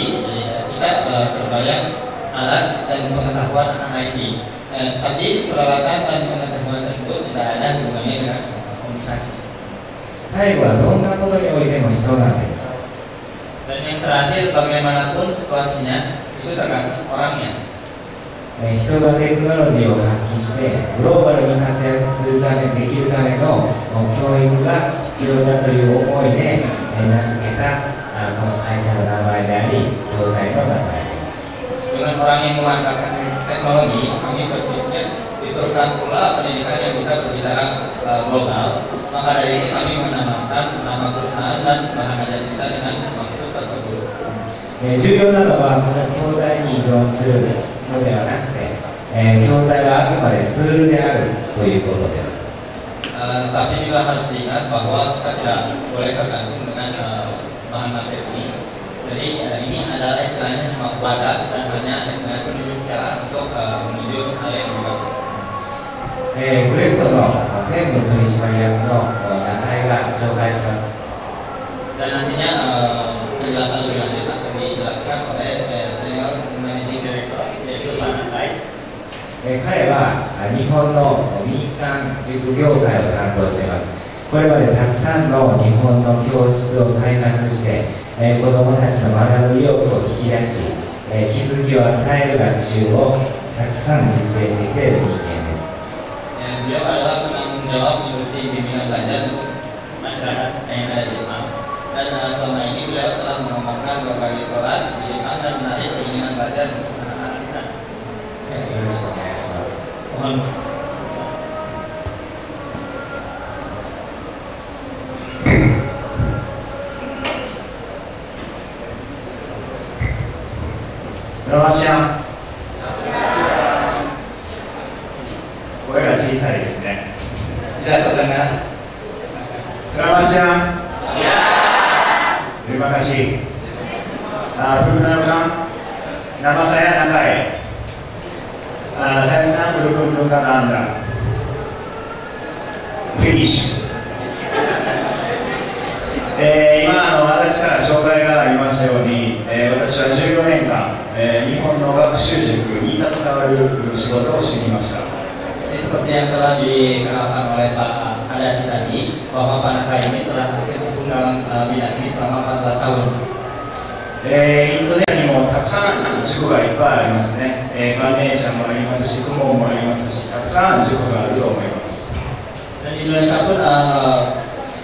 Speaker 4: kita terbayang alat dan pengetahuan tentang IT. Tapi peralatan dan pengetahuan tersebut tidak ada hubungannya dengan komunikasi.
Speaker 3: 最後はどんなことにおいても人なんです。
Speaker 4: Dan yang terakhir, bagaimanapun situasinya itu tergantung orangnya.
Speaker 3: 人がテクノロジーを発揮してグローバルに活躍するためできるための教育が必要だという思いで名付けたこの会社の名前であり教材の名前です。
Speaker 4: Dengan orang yang memanfaatkan teknologi, kami berpikir diperlukan pula pendidikan yang bisa berbicara global. Maka dari itu kami menamakan nama perusahaan dan bahan ajar kita dengan maksud tersebut.
Speaker 3: 重要なのはこの教材に依存するのではなくて、教材はあくまでツールであるということです。
Speaker 4: Tapi juga harus diingat bahwa kita tidak boleh tergantung dengan bahan materi ini. Jadi ini adalah istilahnya semua wadah dan hanya istilahnya penunjuk cara untuk menuju hal yang lebih bagus.
Speaker 3: グレクトの専務取締役の中井が紹介します。
Speaker 4: Dan nantinya penjelasan lebih lanjut akan dijelaskan oleh Senior Managing Director yaitu Pak Natai.
Speaker 3: 彼は日本の民間塾業界を担当しています。これまでたくさんの日本の教室を開拓して、子どもたちの学ぶ意欲を引き出し、気づきを与える学習をたくさん実践してきている人間です。
Speaker 4: Beliau adalah penanggung jawab industri bimbingan belajar untuk masyarakat yang ada di Jepang. Dan selama ini beliau telah mengembangkan berbagai kelas di Jepang dan menarik keinginan belajar untuk anak-anak di sana.
Speaker 3: よろしくお願いします。
Speaker 4: Mohon.
Speaker 5: Selamat siang。声が小さいですね。
Speaker 4: Tidak terdengar.
Speaker 5: Selamat siang。Terima kasih. Perkenalkan, nama saya Nakai. Saya senang berkunjung ke Anda. Finish。今私から紹介がありましたように、私は14年間日本の学習塾に携わる仕事をしてきました。
Speaker 4: Seperti yang telah dikenalkan oleh Pak Adachi tadi, bahwa Pak Naka ini telah berkecimpung dalam bidang ini selama 14 tahun.
Speaker 5: インドネシアにもたくさん塾がいっぱいありますね。関連者もありますし、クモンもありますし、たくさん塾があると思います。
Speaker 4: Dan di Indonesia pun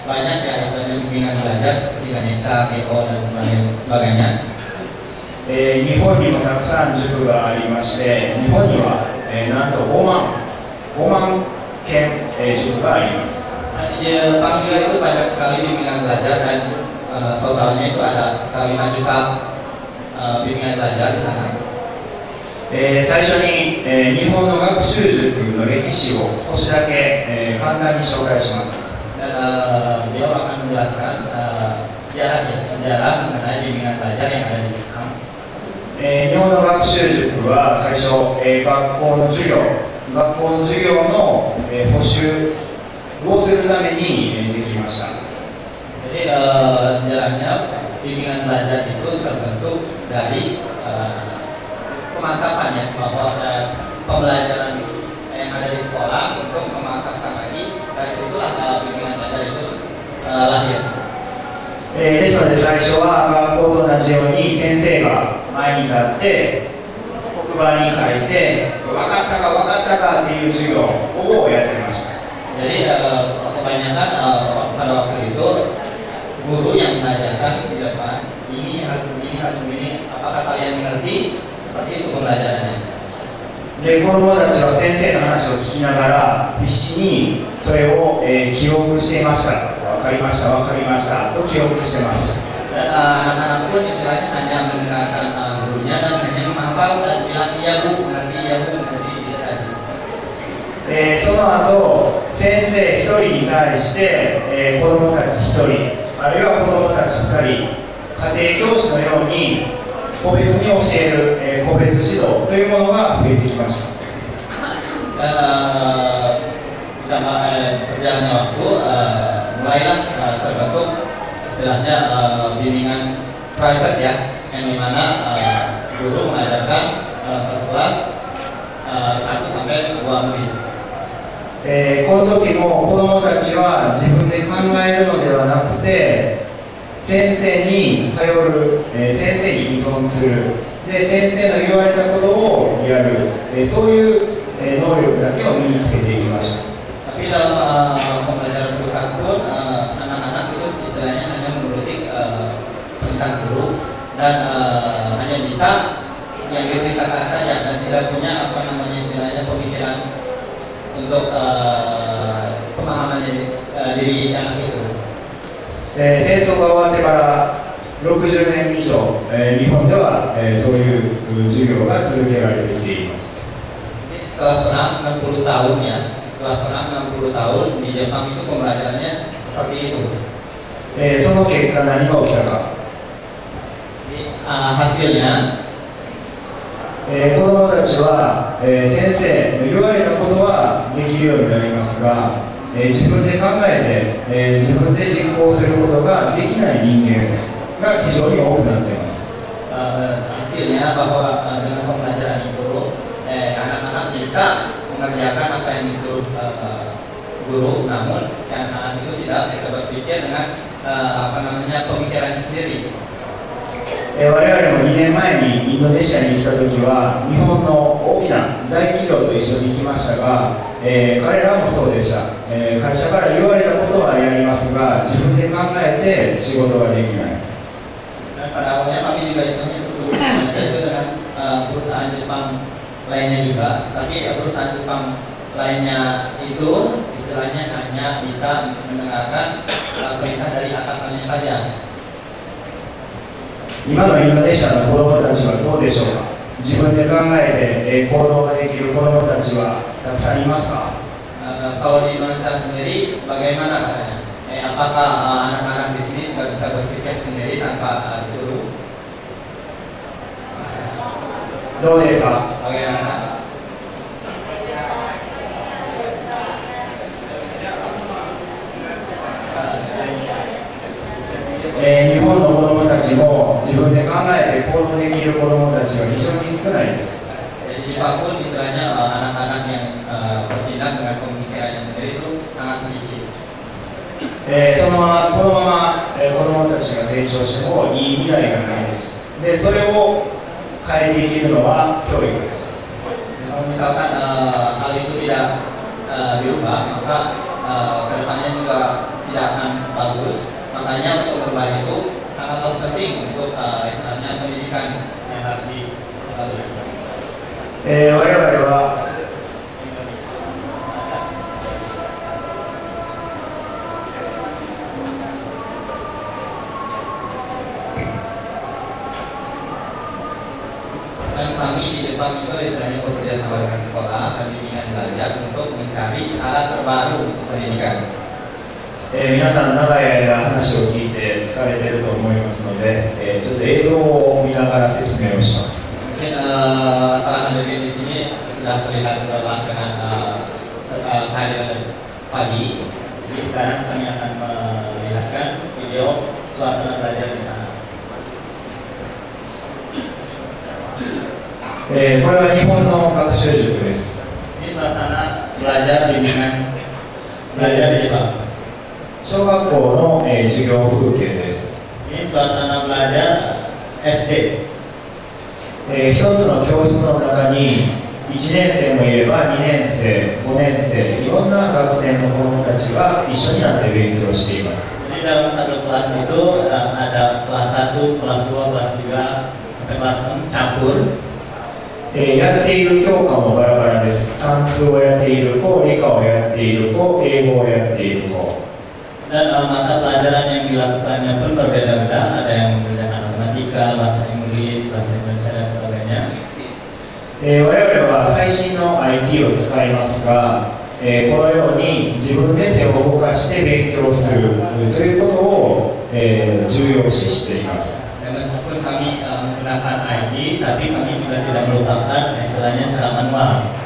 Speaker 4: banyak ya istilahnya bimbingan belajar seperti Ganesha, KO dan sebagainya.
Speaker 5: 日本にもたくさん塾がありまして、日本には、なんと5万件、塾があります。
Speaker 4: Di Jepang juga itu banyak sekali bimbingan belajar dan totalnya itu ada sekitar 5 juta bimbingan belajar di sana.
Speaker 5: 最初に、日本の学習塾の歴史を少しだけ、簡単に紹介します。
Speaker 4: Dan beliau akan menjelaskan sejarah mengenai bimbingan belajar yang ada di Jepang.
Speaker 5: 日本の学習塾は最初、学校の授業の、補習をするために、できました。
Speaker 4: Jadi sejarahnya bimbingan belajar itu terbentuk dari pemantapan ya, bahwa pembelajaran yang ada di sekolah untuk memantapkan lagi, dari situlah bimbingan belajar itu lahir.
Speaker 5: ですので最初は学校と同じように先生が前に立って黒板に書いて分かったかっていう授業をやってました。
Speaker 4: Jadi kebanyakan pada waktu itu guru yang mengajarkan di depan, ini harus begini, apakah kalian mengerti? Seperti itu pembelajarannya.
Speaker 5: で子どもたちは先生の話を聞きながら必死にそれを、記憶していました。分かりましたと記憶してました。
Speaker 4: Dan anak-anak pun istilahnya hanya mendengarkan gurunya dan hanya menghafal dan bilang iya bu mengerti gitu saja.
Speaker 5: その後先生一人に対して、子どもたち一人あるいは子どもたち二人家庭教師のように個別に教える、個別指導というものが増えてきました。
Speaker 4: Dan berjalannya waktu mulailah terbentuk istilahnya bimbingan private ya, yang dimana guru mengajarkan satu kelas 1 sampai 2 murid.
Speaker 5: この時も子どもたちは自分で考えるのではなくて先生に頼る、先生に依存するで先生の言われたことをやる、そういう、能力だけを身につけていきました。
Speaker 4: Tapi dalam pembelajaran privat pun anak-anak itu istilahnya hanya menuruti perintah guru dan hanya bisa yang diperintahkan saja dan tidak punya istilahnya pemikiran untuk pemahaman diri si anak itu.
Speaker 5: 戦争が終わってから60年以上、日本では、そういう授業が続けられてきています。
Speaker 4: Setelah perang 60 tahun ya, setelah perang 60 tahun di Jepang itu pembelajarannya seperti itu.
Speaker 5: その結果何が起きたか。
Speaker 4: Hasilnya
Speaker 5: 子どもたちは、先生の言われたことはできるようになりますが、自分で考えて、自分で実行することができない人間が非常に多くなっています。
Speaker 4: Hasilnya bahwa dengan pembelajaran itu anak-anak bisa mengerjakan apa yang disuruh guru, namun si anak-anak itu tidak bisa berpikir dengan pemikirannya sendiri.
Speaker 5: 我々も2年前にインドネシアに来た時は日本の大きな大企業と一緒に行きましたが、彼らもそうでした、会社から言われたことはやりますが自分で考えて仕事ができない。
Speaker 4: Dan pada awalnya kami juga istilahnya Indonesia itu dengan perusahaan Jepang lainnya juga, tapi perusahaan Jepang lainnya itu istilahnya hanya bisa mendengarkan perintah dari atasannya saja.
Speaker 5: 今のインドネシアの子どもたちはどうでしょうか。自分で考えて、行動ができる子どもたちはたくさんいますか。
Speaker 4: Kalau di Indonesia sendiri bagaimana katanya? Apakah anak-anak di sini sudah bisa berpikir sendiri tanpa disuruh?
Speaker 5: どうですか。
Speaker 4: Bagaimana?
Speaker 5: 日本の子どもたちも自自分で考えて行動できる子どもたちは非常に少ないです。
Speaker 4: Di Jepang pun istilahnya anak-anak yang bertindak dengan pemikirannya sendiri itu sangat sedikit.
Speaker 5: そのままこのまま、子どもたちが成長してもいい未来がないです。でそれを変えていけるのは教育です。
Speaker 4: Kalau misalkan hal itu tidak dirubah, maka kedepannya juga tidak akan bagus. Makanya untuk berubah itu sangatlah penting untuk istilahnya pendidikan yang harus dilakukan.
Speaker 5: 我々は
Speaker 4: Dan kami di Jepang juga istilahnya bekerja sama dengan sekolah dan bimbingan belajar untuk mencari cara terbaru untuk pendidikan.
Speaker 5: 皆さん長い間話を聞いて疲れていると思いますので、ちょっと映像を見ながら説明をします。
Speaker 4: Mungkin para hadirin di sini sudah terlihat lelah dengan kehadiran pagi. Jadi sekarang kami akan melihatkan video suasana belajar di sana.
Speaker 5: これは日本の学習塾です。
Speaker 4: Ini suasana belajar bimbingan belajar di Jepang.
Speaker 5: 小学校の、授業風景です。
Speaker 4: Ini suasana belajar SD.
Speaker 5: 一つの教室の中に1年生もいれば2年生、5年生、いろんな学年の子どもたちが一緒になって勉強しています。
Speaker 4: Jadi dalam satu kelas itu ada kelas 1, kelas 2, kelas 3 sampai kelas 6 campur.
Speaker 5: やっている教科もバラバラです。算数をやっている子、理科をやっている子、英語をやっている子。
Speaker 4: Dan mata pelajaran yang dilakukannya pun berbeda-beda. Ada yang mengerjakan matematika, bahasa Inggris, bahasa Indonesia dan sebagainya.
Speaker 5: 我々は最新の IT を使いますが、このように自分で手を動かして勉強するということを、重要視しています。
Speaker 4: Dan meskipun kami menggunakan IT, tapi kami juga tidak melupakan istilahnya secara manual.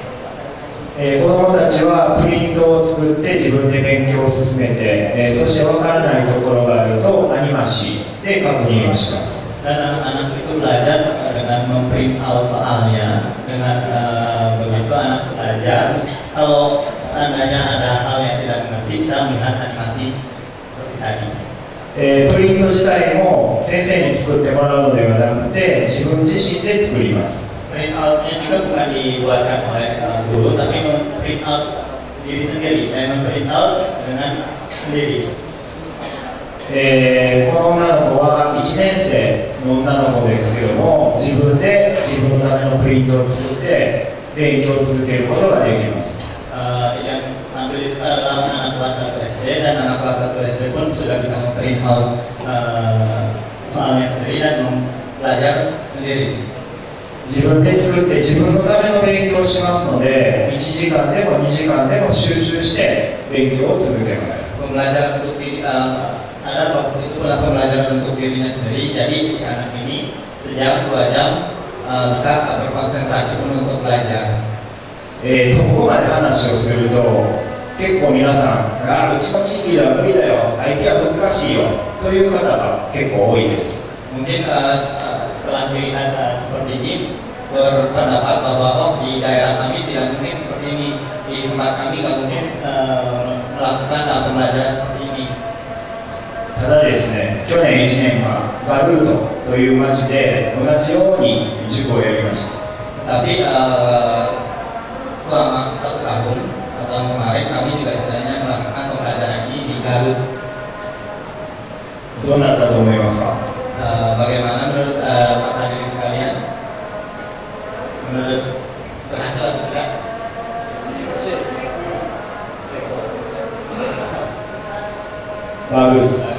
Speaker 5: 子どもたちはプリントを作って自分で勉強を進めて、そして分からないところがあるとアニマシで確認をします。
Speaker 4: Dan anak-anak itu belajar dengan memprint out soalnya. Dengan begitu anak belajar. Kalau seandainya ada hal yang tidak mengerti, bisa melihat animasi seperti tadi.
Speaker 5: プリント自体も先生に作ってもらうのではなくて自分自身で作ります。
Speaker 4: Print out-nya juga bukan dibuatkan oleh guru, tapi print out diri sendiri, dan print out dengan sendiri.
Speaker 5: この女の子は1年生の女の子ですけども、自分で自分のためのプリントを作って勉強を続けることができます。
Speaker 4: Yang tampil di situ adalah anak kelas 1 SD, dan anak kelas 1 SD pun sudah bisa memprint out soalnya sendiri dan belajar sendiri.
Speaker 5: 自分で作って自分のための勉強をしますので、1時間でも2時間でも集中して勉強を続けます。
Speaker 4: Pembelajaran untuk diri, sadar waktu itu adalah pembelajaran untuk dirinya sendiri. Jadi si anak ini sejam 2 jam bisa berkonsentrasi pun untuk belajar.
Speaker 5: ここまで話をすると結構皆さんがうちの地域では無理だよ、 IT は難しいよという方が結構多いです。
Speaker 4: Mungkin setelah dilihat seperti ini berpendapat bahwa oh di daerah kami tidak mungkin seperti ini, di tempat kami nggak mungkin melakukan pembelajaran seperti ini.
Speaker 5: ただですね、去年1年間ガルートという町で同じように塾をやりました。
Speaker 4: Tapi selama 1 tahun atau kemarin kami juga istilahnya melakukan pembelajaran ini di Garut.
Speaker 5: どうなったと思いますか？
Speaker 4: Bagaimana menurut Pak hadirin sekalian? Menurut berhasil atau tidak?
Speaker 5: Bagus.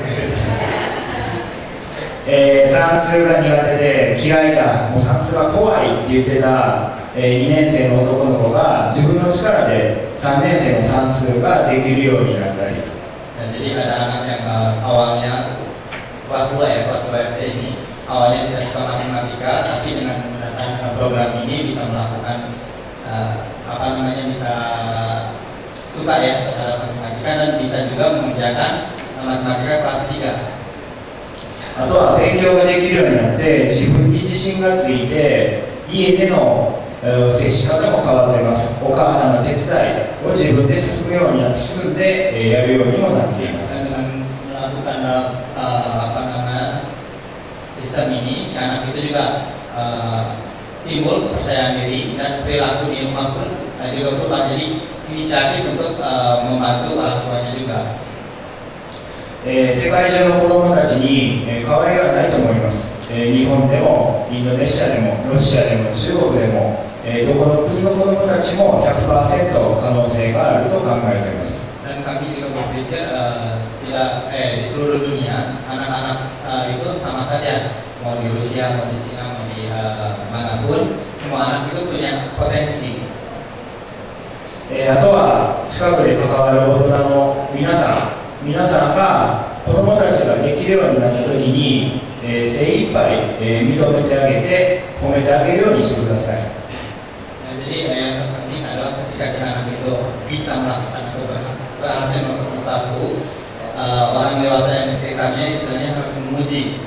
Speaker 5: 算数が苦手で嫌いだ、もう算数が怖いって言ってた、2年生の男の子が自分の力で3年生の算数ができるようになったり。
Speaker 4: Jadi ada anak yang awalnya kelas 2 ya, kelas 2 SD ini awalnya tidak suka matematika, tapi dengan menggunakan program ini bisa melakukan bisa suka ya terhadap matematika dan bisa juga mengerjakan matematika kelas 3.
Speaker 5: あとは勉強ができるようになって自分に自信がついて家での接し方も変わっています。お母さんの手伝いを自分で進むように進んでやるようにもなっています。
Speaker 4: Dan dengan melakukan apa namanya sistem ini, si anak itu juga timbul kepercayaan diri dan perilaku di rumah pun juga berubah. Jadi inisiatif untuk membantu orang tuanya juga.
Speaker 5: 世界中の子どもたちに変わりはないと思います。日本でもインドネシアでもロシアでも中国でもどこの国の子どもたちも 100% 可能性があると考えています。
Speaker 4: Dan kami juga berpikir di seluruh dunia anak-anak itu sama saja, mau di Rusia, mau di Cina, mau di manapun, semua anak itu punya potensi.
Speaker 5: あとは近くで関わる大人の皆さんが子どもたちができるようになった時に精一杯認めてあげて褒めてあげるようにしてください。
Speaker 4: Jadi yang terpenting adalah ketika si anak itu bisa melakukan atau berhasil melakukan sesuatu, orang dewasa yang di sekitarnya istilahnya harus memuji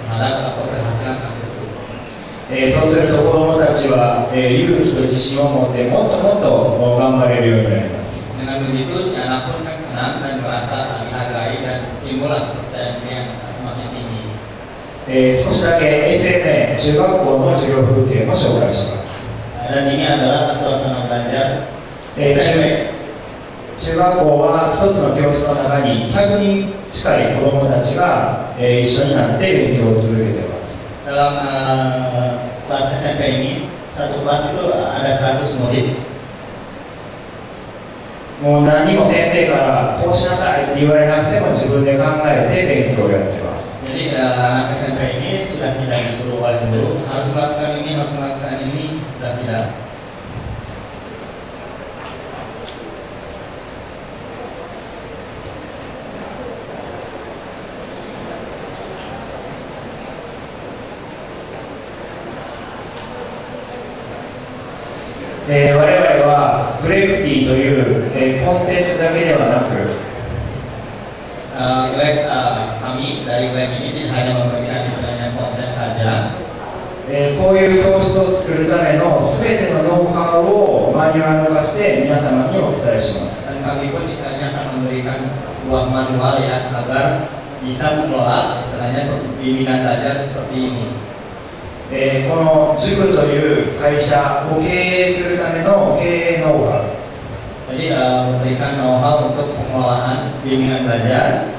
Speaker 4: terhadap keberhasilan anak itu.
Speaker 5: そうすると子どもたちは勇気と自信を持ってもっともっと頑張れるようになります。
Speaker 4: Dengan begitu si anak pun kan senang dan merasa dihargai dan timbullah kepercayaan diri yang semakin tinggi.
Speaker 5: 少しだけ SMA 中学校の授業風景も紹介します。
Speaker 4: Dan ini adalah suasana belajar
Speaker 5: 中学校は一つの教室の中に100人近い子どもたちが一緒になって勉強を続けています。
Speaker 4: Dalam kelas SMP ini, satu kelas itu ada 100 murid.
Speaker 5: もう何も先生からこうしなさいって言われなくても自分で考えて勉強をやっています。
Speaker 4: Jadi anak SMP ini sudah tidak disuruh oleh guru harus melakukan ini, harus melakukan ini, sudah tidak.
Speaker 5: 我々はグレフティというコンテンツだけではなく
Speaker 4: kami dari web ini tidak hanya memberikan istilahnya konten saja.
Speaker 5: こういう教室を作るための全てのノウハウをマニュアル化して皆様にお伝えします。
Speaker 4: Dan kami pun istilahnya akan memberikan sebuah manual ya agar bisa mengelola istilahnya bimbingan belajar seperti ini.
Speaker 5: この塾という会社を経営するための経営ノウハウ
Speaker 4: Jadi memberikan know-how untuk pengelolaan bimbingan belajar.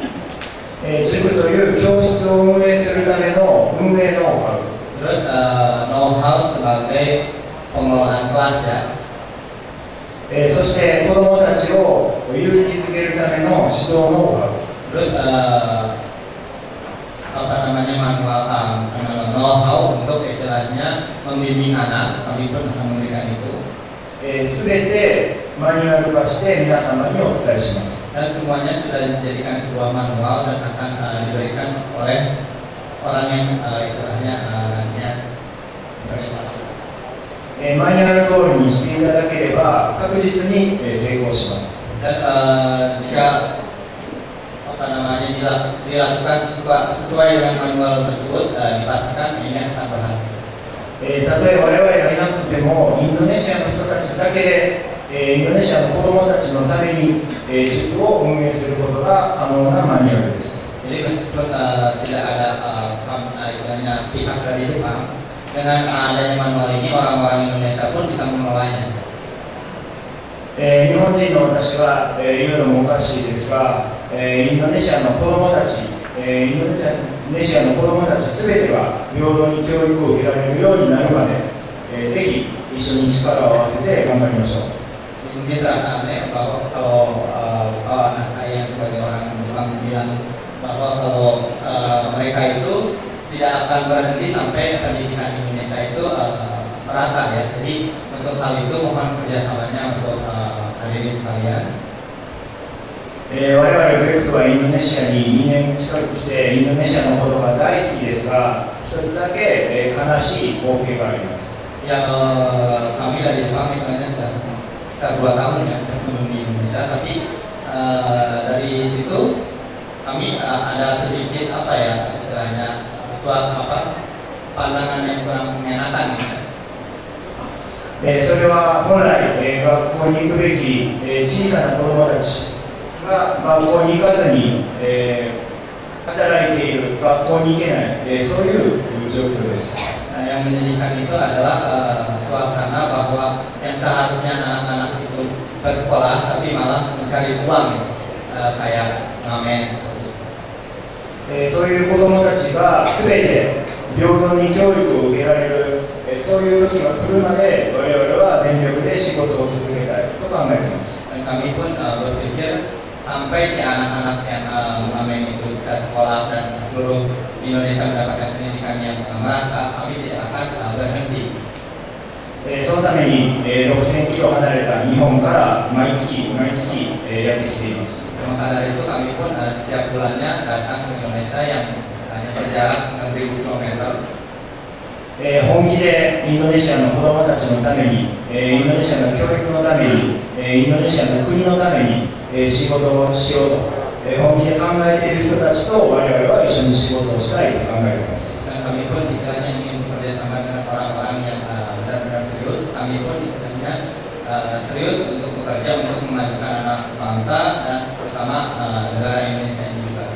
Speaker 5: 塾という教室を運営するための運営ノウハウ
Speaker 4: Terus know-how sebagai pengelolaan kelas ya.
Speaker 5: そして子どもたちを勇気づけるための指導ノウハウ
Speaker 4: Terus manual know-how untuk istilahnya membimbing anak, kami pun akan memberikan itu.
Speaker 5: すべてマニュアル化して皆様にお伝えします。
Speaker 4: Dan semuanya sudah dijadikan sebuah manual dan akan diberikan oleh orang yang istilahnya nantinya berkesan.
Speaker 5: マニュアル通りにしていただければ確実に成功します。
Speaker 4: Dan jika dilakukan sesuai dengan manual tersebut, dipastikan ini akan berhasil.
Speaker 5: たとえ我々がいなくてもインドネシアの人たちだけでインドネシアの子どもたちのために塾を運営することが可能なマニュアルです。
Speaker 4: Jadi meskipun tidak ada istilahnya pihak dari Jepang, dengan adanya manual ini orang-orang Indonesia pun bisa mengelolanya.
Speaker 5: 日本人の私が言うのもおかしいですが、インドネシアの子どもたち、インドネシアの子どもたちすべてが平等に教育を受けられるようになるまで、ぜひ一緒に力を合わせて頑張りましょう。
Speaker 4: Mungkin terasa aneh bahwa kalau anak saya yang sebagai orang Jepang bilang bahwa kalau mereka itu tidak akan berhenti sampai pendidikan Indonesia itu merata ya. Jadi untuk hal itu mohon kerjasamanya untuk hadirin sekalian.
Speaker 5: 我々グレフトはインドネシアに2年近く来てインドネシアのことが大好きですが一つだけ悲しい光景があります。
Speaker 4: Ya kami dari Jepang misalnya sudah sekitar 2 tahun ya berkunjung di Indonesia, tapi dari situ kami ada sedikit apa ya istilahnya suatu pandangan yang kurang mengenakan gitu.
Speaker 5: それは本来、学校に行くべき、小さな子どもたちが学校に行かずに、働いている、学校に行けない、そういう状況です。
Speaker 4: Yang menyedihkan itu adalah suasana bahwa yang seharusnya anak-anak itu bersekolah tapi malah mencari uang gitu, kayak ngamen seperti itu.
Speaker 5: そういう子どもたちが全て平等に教育を受けられる、そういう時が来るまで我々は全力で仕事を続けたいと考えています。
Speaker 4: Dan kami pun berpikir sampai si anak-anak yang ngamen itu bisa sekolah dan seluruh Indonesia mendapatkan pendidikan yang merata, kami tidak akan berhenti.
Speaker 5: そのために、6000キロ離れた日本から毎月やってきています。
Speaker 4: Maka dari itu kami pun setiap bulannya datang ke Indonesia yang hanya berjarak 6.000 km.
Speaker 5: 本気でインドネシアの子どもたちのために、インドネシアの教育のために、インドネシアの国のために、仕事をしようと、本気で考えている人たちと我々は一緒に仕事をしたいと考えています。
Speaker 4: Dan kami pun istilahnya ingin bekerjasama dengan orang-orang yang benar-benar serius. Kami pun istilahnya serius untuk bekerja untuk memajukan anak bangsa dan terutama negara Indonesia ini juga.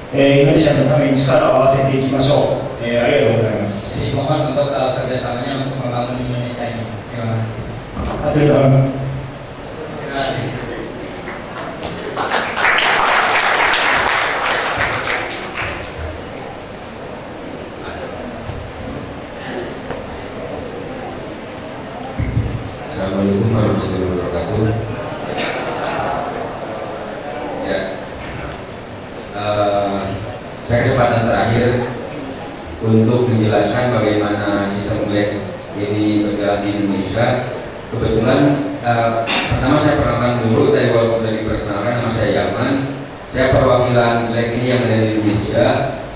Speaker 5: インドネシアのために力を合わせていきましょう。ありがとうございます。
Speaker 4: Jadi mohon untuk kerjasamanya untuk membangun Indonesia ini. Terima kasih.
Speaker 5: ありがとうございます。
Speaker 4: Terima kasih.
Speaker 6: Assalamualaikum warahmatullahi wabarakatuh. Ya, saya kesempatan terakhir untuk menjelaskan bagaimana sistem GLEC ini berjalan di Indonesia. Kebetulan pertama saya perkenalkan dulu, tadi walaupun sudah diperkenalkan nama saya Yaman. Saya perwakilan GLEC ini yang ada di Indonesia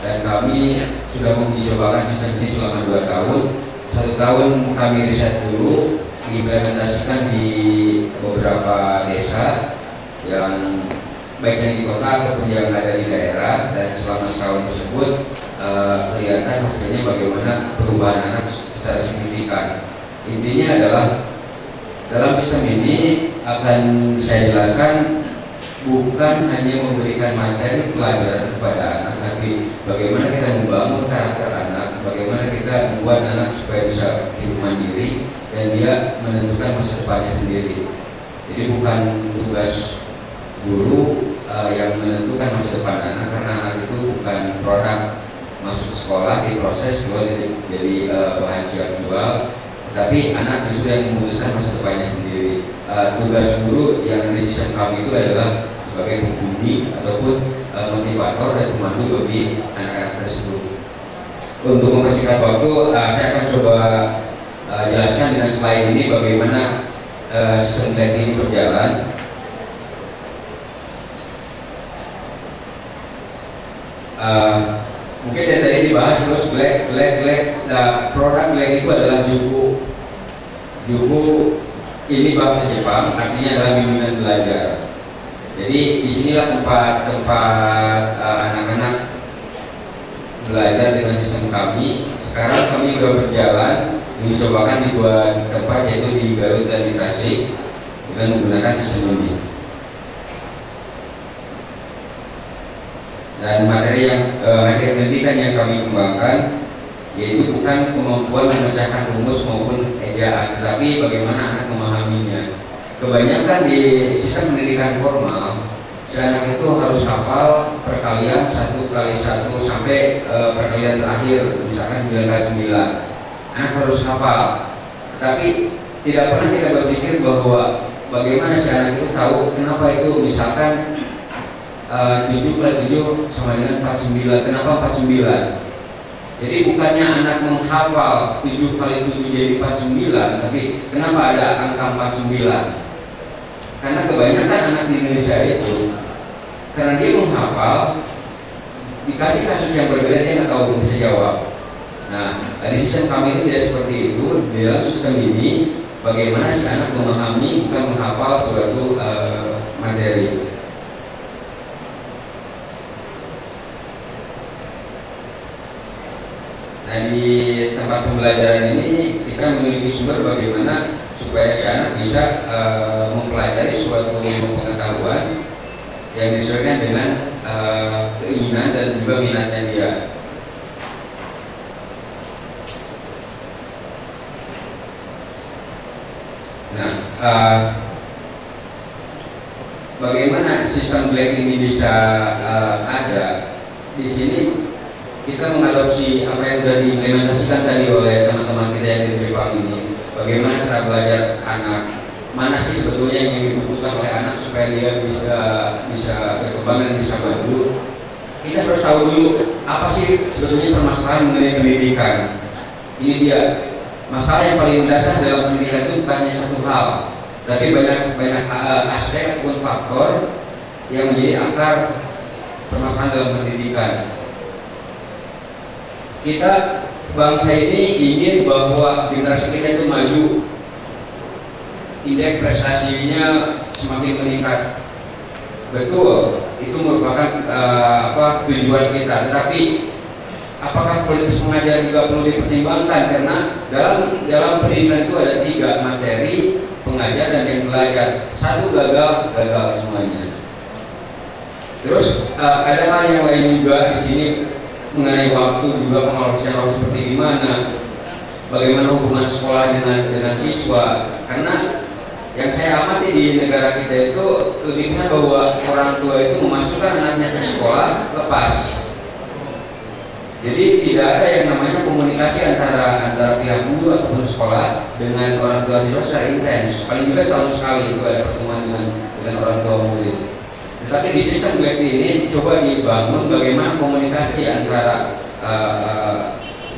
Speaker 6: dan kami sudah menguji cobakan sistem ini selama 2 tahun. 1 tahun kami riset dulu, diimplementasikan di beberapa desa yang baik yang di kota ataupun yang ada di daerah, dan selama setahun tersebut kelihatan hasilnya bagaimana perubahan anak secara signifikan. Intinya adalah dalam sistem ini akan saya jelaskan bukan hanya memberikan materi pelajaran kepada anak, tapi bagaimana kita membangun karakter anak, bagaimana kita membuat anak supaya bisa hidup mandiri dan dia menentukan masa depannya sendiri. Jadi bukan tugas guru yang menentukan masa depan anak, karena anak itu bukan produk masuk sekolah diproses keluar jadi bahan siap jual, tetapi anak justru yang memutuskan masa depannya sendiri. Tugas guru yang di sistem kami itu adalah sebagai pembimbing ataupun motivator dan pemandu bagi anak-anak tersebut. Untuk mempersingkat waktu, saya akan coba jelaskan dengan slide ini bagaimana sistem GLEC ini berjalan. Mungkin dari tadi dibahas terus GLEC. Nah, produk GLEC itu adalah Juku ini bahasa Jepang, artinya adalah bimbingan belajar. Jadi disinilah tempat anak-anak belajar dengan sistem kami. Sekarang kami sudah berjalan dicobakan di 2 tempat, yaitu di Garut dan di Tasik, dengan menggunakan sistem ini. Dan materi pendidikan yang kami kembangkan yaitu bukan kemampuan memecahkan rumus maupun ejaan, tetapi bagaimana anak memahaminya. Kebanyakan di sistem pendidikan formal, si anak itu harus hafal perkalian 1 kali 1 sampai perkalian terakhir, misalkan 9 kali 9. Anak harus hafal, tapi tidak pernah kita berpikir bahwa bagaimana si anak itu tahu kenapa itu, misalkan 7 kali 7 sama dengan 49, kenapa 49? Jadi bukannya anak menghafal 7 kali 7 jadi 49, tapi kenapa ada angka 49? Karena kebanyakan anak di Indonesia itu, karena dia menghafal, dikasih kasus yang berbeda dia nggak tahu, bisa jawab. Nah, di sistem kami itu tidak seperti itu. Di dalam sistem ini, bagaimana si anak memahami bukan menghafal suatu materi. Nah, di tempat pembelajaran ini kita memiliki sumber bagaimana supaya si anak bisa mempelajari suatu pengetahuan yang disesuaikan dengan keinginan dan juga minatnya dia. Nah, bagaimana sistem Black ini bisa ada? Di sini kita mengadopsi apa yang sudah diimplementasikan tadi oleh teman-teman kita yang di BPAM ini. Bagaimana cara belajar anak, mana sih sebetulnya yang dibutuhkan oleh anak supaya dia bisa berkembang dan bisa maju. Kita harus tahu dulu apa sih sebetulnya permasalahan mengenai pendidikan. Ini dia masalah yang paling mendasar dalam pendidikan itu bukan hanya satu hal, tapi banyak aspek ataupun faktor yang menjadi akar permasalahan dalam pendidikan. Kita bangsa ini ingin bahwa generasi kita itu maju, indeks prestasinya semakin meningkat. Betul, itu merupakan tujuan kita. Tetapi apakah kualitas pengajar juga perlu dipertimbangkan? Karena dalam pendidikan itu ada 3 materi, pengajar dan yang belajar. Satu gagal semuanya. Terus ada hal yang lain juga di sini mengenai waktu, juga pengawasan waktu seperti gimana, bagaimana hubungan sekolah dengan siswa. Karena yang saya amati di negara kita itu lebih kesan bahwa orang tua itu memasukkan anaknya ke sekolah lepas. Jadi tidak ada yang namanya komunikasi antara pihak guru ataupun sekolah dengan orang tua siswa secara intens. Paling juga setahun sekali itu ada pertemuan dengan orang tua murid. Tetapi di sistem Black ini coba dibangun bagaimana komunikasi antara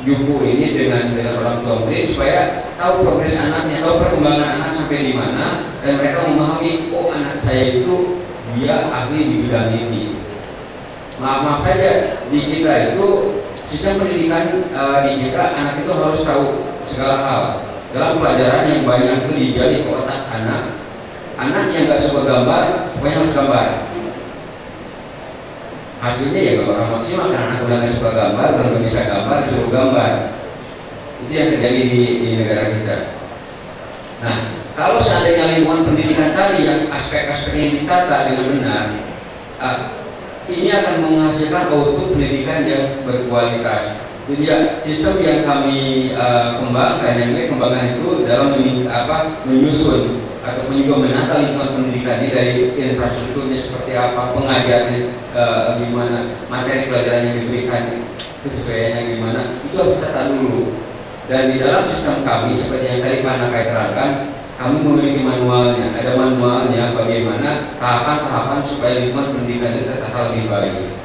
Speaker 6: Juku ini dengan orang tua murid supaya tahu progres anaknya, tahu perkembangan anak sampai di mana, dan mereka memahami, oh anak saya itu dia ahli di bidang ini. Maaf saja di kita itu sistem pendidikan di kita anak itu harus tahu segala hal. Dalam pelajaran yang banyak itu digali ke otak anak. Anak yang nggak suka gambar, pokoknya harus gambar. Hasilnya ya gambar maksimal karena anak udah nggak suka gambar, udah nggak bisa gambar, disuruh gambar. Itu yang terjadi di negara kita. Nah, kalau seandainya lingkungan pendidikan tadi yang aspek-aspeknya yang ditata dengan benar, ini akan menghasilkan output pendidikan yang berkualitas. Jadi ya, sistem yang kami kembangkan, yang kami kembangkan itu dalam menyusun ataupun juga menata lingkungan pendidikan ini dari infrastrukturnya seperti apa, pengajarnya gimana, materi pelajaran yang diberikan kesesuaiannya gimana, itu harus tata dulu. Dan di dalam sistem kami seperti yang tadi Pak Nakai terangkan, kami memiliki manualnya, ada manualnya bagaimana tahapan-tahapan supaya lingkungan pendidikan itu tertata lebih baik.